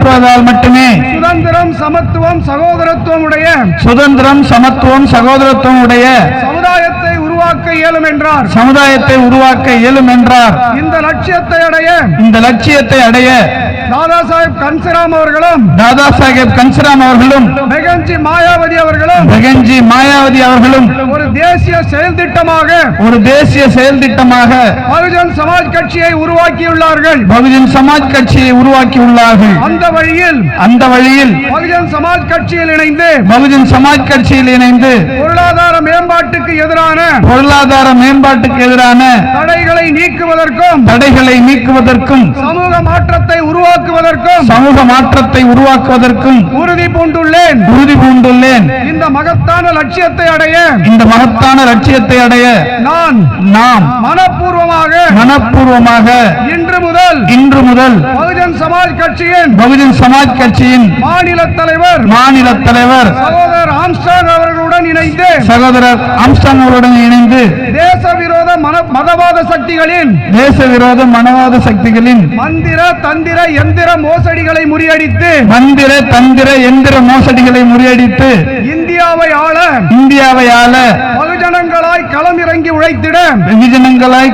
பின்பற்றுவதால் மட்டுமே சுதந்திரம் சமத்துவம் சகோதரத்துவம் உடைய சமுதாயத்தை உருவாக்க இயலும் என்றார். இந்த லட்சியத்தை அடைய தாதா சாஹேப் கன்சராம் அவர்களும் பெகன்ஜி மாயாவதி அவர்களும் ஒரு தேசிய செயல் திட்டமாக பகுஜன் சமாஜ் கட்சியை உருவாக்கியுள்ளார்கள். அந்த வழியில் பகுஜன் சமாஜ் கட்சியில் இணைந்து பொருளாதார மேம்பாட்டுக்கு எதிரான தடைகளை நீக்குவதற்கும் சமூக மாற்றத்தை உருவாக்குவதற்கும் உறுதி பூண்டுள்ளேன். இந்த மகத்தான லட்சியத்தை அடைய நாம் மனப்பூர்வமாக இன்று முதல் பகுஜன் சமாஜ் கட்சியின் மாநில தலைவர் சகோதரர் ஆம்ஸ்ட்ராங் அவர்களுடன் இணைந்து தேச விரோத மதவாத சக்திகளின் மந்திர தந்திர எந்திர மோசடிகளை முறியடித்து இந்தியாவை ஆள பகுஜனங்களாய்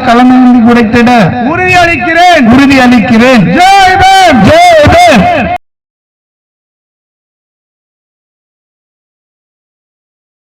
களமிறங்கி உழைத்திட உறுதி அளிக்கிறேன். ஜெய் பீம்.